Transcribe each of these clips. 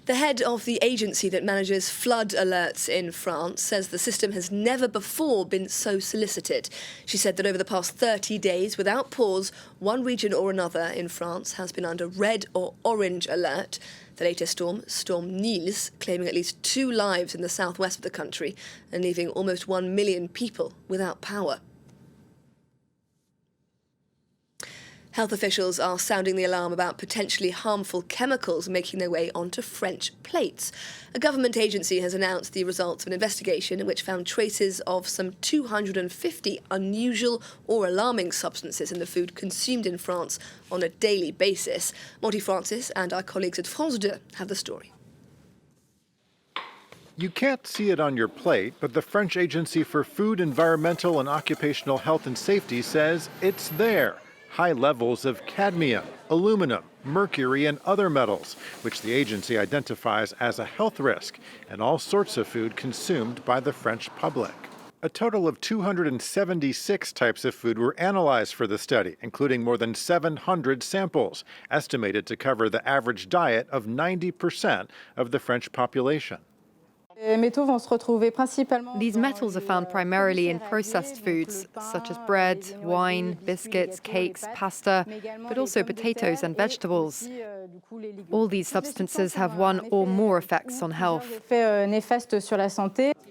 The head of the agency that manages flood alerts in France says the system has never before been so solicited. She said that over the past 30 days, without pause, one region or another in France has been under red or orange alert. The latest Storm Niels, claiming at least 2 lives in the southwest of the country and leaving almost 1 million people without power. Health officials are sounding the alarm about potentially harmful chemicals making their way onto French plates. A government agency has announced the results of an investigation in which found traces of some 250 unusual or alarming substances in the food consumed in France on a daily basis. Monty Francis and our colleagues at France 2 have the story. You can't see it on your plate, but the French Agency for Food, Environmental and Occupational Health and Safety says it's there. High levels of cadmium, aluminum, mercury, and other metals, which the agency identifies as a health risk, and all sorts of food consumed by the French public. A total of 276 types of food were analyzed for the study, including more than 700 samples, estimated to cover the average diet of 90% of the French population. These metals are found primarily in processed foods, such as bread, wine, biscuits, cakes, pasta, but also potatoes and vegetables. All these substances have one or more effects on health.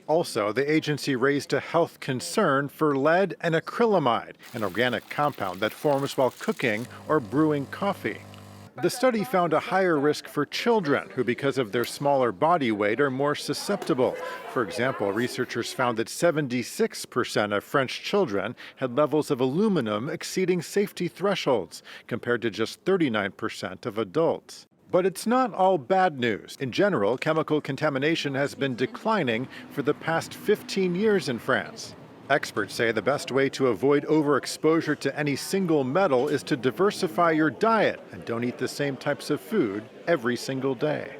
Also, the agency raised a health concern for lead and acrylamide, an organic compound that forms while cooking or brewing coffee. The study found a higher risk for children who, because of their smaller body weight, are more susceptible. For example, researchers found that 76% of French children had levels of aluminum exceeding safety thresholds, compared to just 39% of adults. But it's not all bad news. In general, chemical contamination has been declining for the past 15 years in France. Experts say the best way to avoid overexposure to any single metal is to diversify your diet and don't eat the same types of food every single day.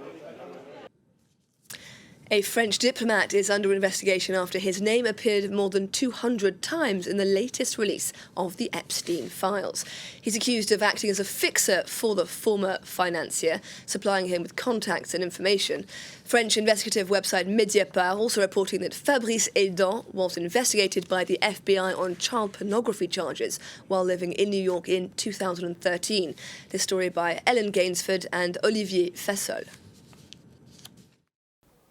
A French diplomat is under investigation after his name appeared more than 200 times in the latest release of the Epstein files. He's accused of acting as a fixer for the former financier, supplying him with contacts and information. French investigative website Mediapart also reporting that Fabrice Edon was investigated by the FBI on child pornography charges while living in New York in 2013. This story by Ellen Gainsford and Olivier Fassol.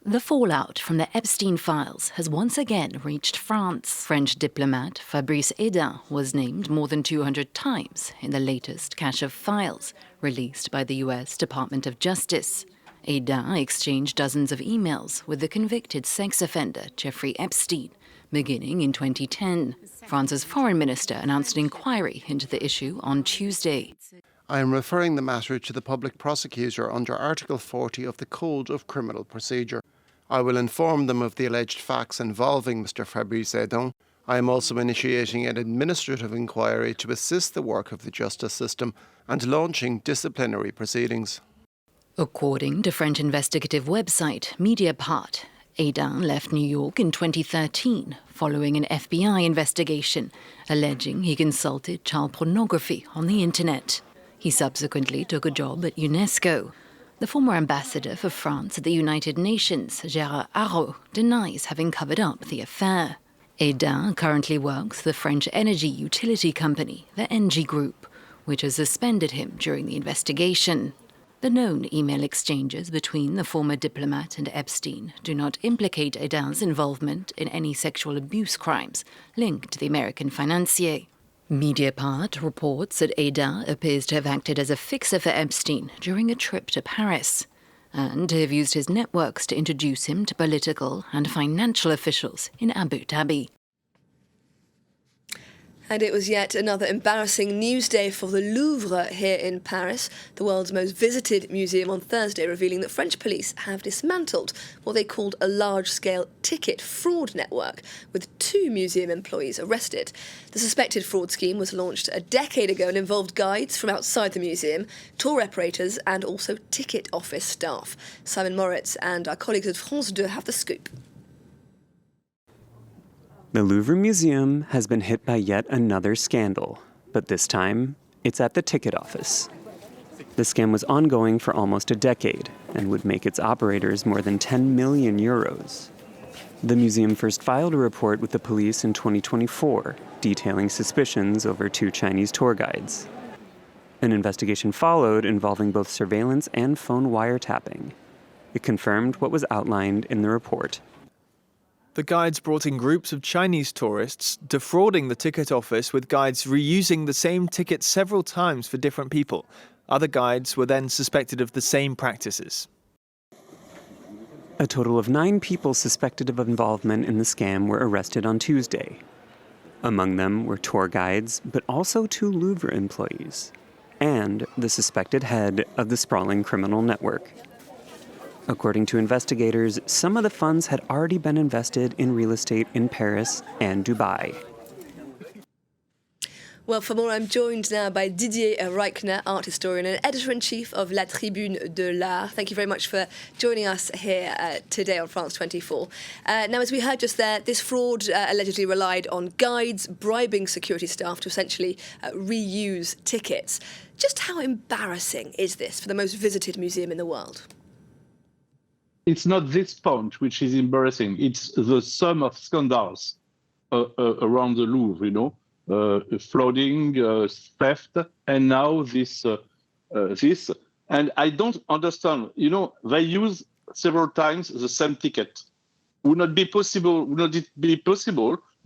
The fallout from the Epstein files has once again reached France. French diplomat Fabrice Edon was named more than 200 times in the latest cache of files released by the US Department of Justice. Edon exchanged dozens of emails with the convicted sex offender Jeffrey Epstein, beginning in 2010. France's foreign minister announced an inquiry into the issue on Tuesday. I am referring the matter to the public prosecutor under Article 40 of the Code of Criminal Procedure. I will inform them of the alleged facts involving Mr. Fabrice Edon. I am also initiating an administrative inquiry to assist the work of the justice system and launching disciplinary proceedings. According to French investigative website Mediapart, Edon left New York in 2013 following an FBI investigation alleging he consulted child pornography on the internet. He subsequently took a job at UNESCO. The former ambassador for France at the United Nations, Gérard Araud, denies having covered up the affair. Edon currently works for the French energy utility company, the Engie Group, which has suspended him during the investigation. The known email exchanges between the former diplomat and Epstein do not implicate Edon's involvement in any sexual abuse crimes linked to the American financier. Mediapart reports that Edon appears to have acted as a fixer for Epstein during a trip to Paris and to have used his networks to introduce him to political and financial officials in Abu Dhabi. And it was yet another embarrassing news day for the Louvre here in Paris, the world's most visited museum, on Thursday, revealing that French police have dismantled what they called a large-scale ticket fraud network, with 2 museum employees arrested. The suspected fraud scheme was launched a decade ago and involved guides from outside the museum, tour operators and also ticket office staff. Simon Moritz and our colleagues at France 2 have the scoop. The Louvre Museum has been hit by yet another scandal, but this time, it's at the ticket office. The scam was ongoing for almost a decade, and would make its operators more than 10 million euros. The museum first filed a report with the police in 2024, detailing suspicions over 2 Chinese tour guides. An investigation followed involving both surveillance and phone wiretapping. It confirmed what was outlined in the report. The guides brought in groups of Chinese tourists, defrauding the ticket office with guides reusing the same ticket several times for different people. Other guides were then suspected of the same practices. A total of 9 people suspected of involvement in the scam were arrested on Tuesday. Among them were tour guides, but also 2 Louvre employees, and the suspected head of the sprawling criminal network. According to investigators, some of the funds had already been invested in real estate in Paris and Dubai. Well, for more, I'm joined now by Didier Rykner, art historian and editor-in-chief of La Tribune de l'Art. Thank you very much for joining us here today on France 24. Now, as we heard just there, this fraud allegedly relied on guides bribing security staff to essentially reuse tickets. Just how embarrassing is this for the most visited museum in the world? It's not this point which is embarrassing. It's the sum of scandals around the Louvre, you know. Flooding, theft, and now this. And I don't understand. You know, they use several times the same ticket. Would it be possible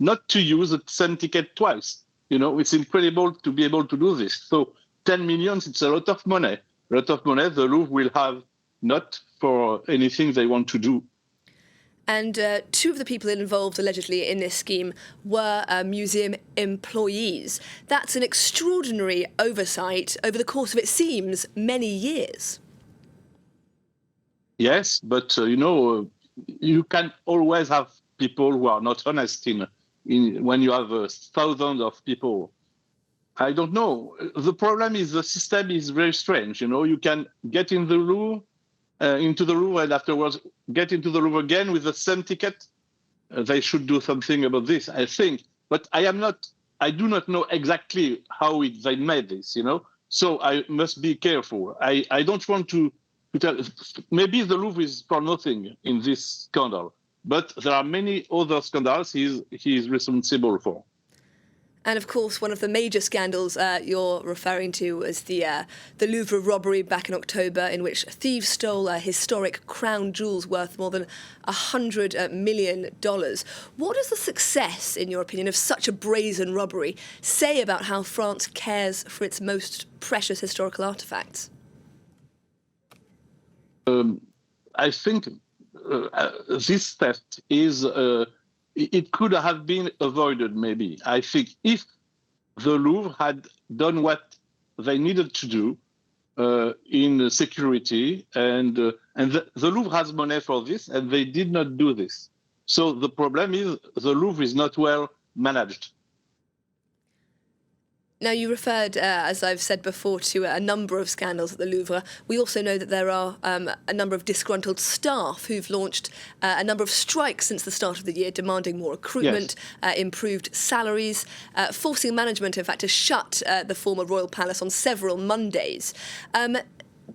not to use the same ticket twice? You know, it's incredible to be able to do this. So 10 million, it's a lot of money. A lot of money the Louvre will have not for anything they want to do. And 2 of the people involved allegedly in this scheme were museum employees. That's an extraordinary oversight over the course of, it seems, many years. Yes, but you know, you can always have people who are not honest when you have thousands of people. I don't know. The problem is the system is very strange. You know, you can get in the Louvre, into the Louvre, and afterwards get into the Louvre again with the same ticket. They should do something about this, I think. But I do not know exactly how they made this, you know. So I must be careful. I don't want to tell. Maybe the Louvre is for nothing in this scandal, but there are many other scandals he is responsible for. And of course, one of the major scandals you're referring to is the Louvre robbery back in October, in which thieves stole historic crown jewels worth more than $100 million. What does the success, in your opinion, of such a brazen robbery say about how France cares for its most precious historical artefacts? I think this theft is. It could have been avoided, maybe. I think if the Louvre had done what they needed to do in security, and the Louvre has money for this, and they did not do this. So the problem is the Louvre is not well managed. Now, you referred, as I've said before, to a number of scandals at the Louvre. We also know that there are a number of disgruntled staff who've launched a number of strikes since the start of the year, demanding more recruitment, improved salaries, forcing management, in fact, to shut the former Royal Palace on several Mondays.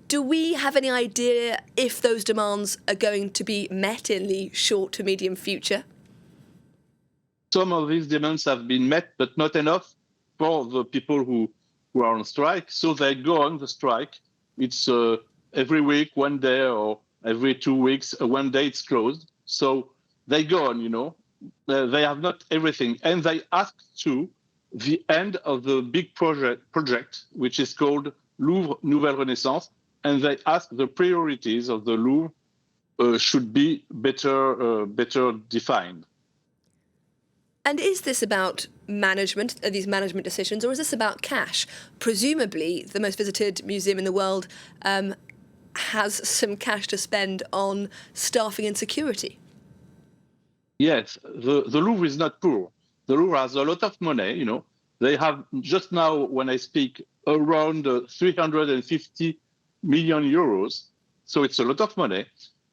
Do we have any idea if those demands are going to be met in the short to medium future? Some of these demands have been met, but not enough for the people who are on strike. So they go on the strike. It's every week, one day, or every 2 weeks, one day it's closed. So they go on, you know. They have not everything. And they ask to the end of the big project, which is called Louvre Nouvelle Renaissance. And they ask the priorities of the Louvre should be better defined. And is this about management, these management decisions, or is this about cash? Presumably, the most visited museum in the world has some cash to spend on staffing and security. Yes, the Louvre is not poor. The Louvre has a lot of money, you know. They have, just now when I speak, around 350 million euros. So it's a lot of money.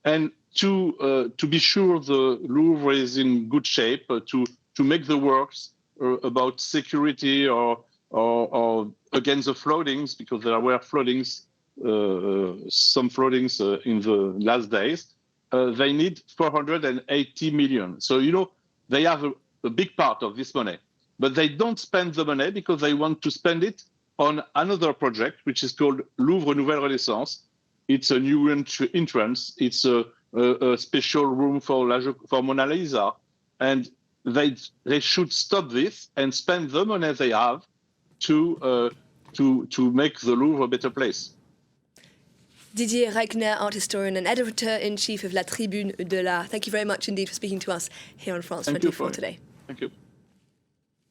And to be sure the Louvre is in good shape, to make the works about security or against the floodings, because there were floodings some fraudings in the last days. They need 480 million. So, they have a big part of this money, but they don't spend the money because they want to spend it on another project, which is called Louvre Nouvelle Renaissance. It's a new entrance. It's a special room for Mona Lisa. And they should stop this and spend the money they have to make the Louvre a better place. Didier Rykner, art historian and editor-in-chief of La Tribune de l'Art. Thank you very much indeed for speaking to us here on France 24 today. Thank you.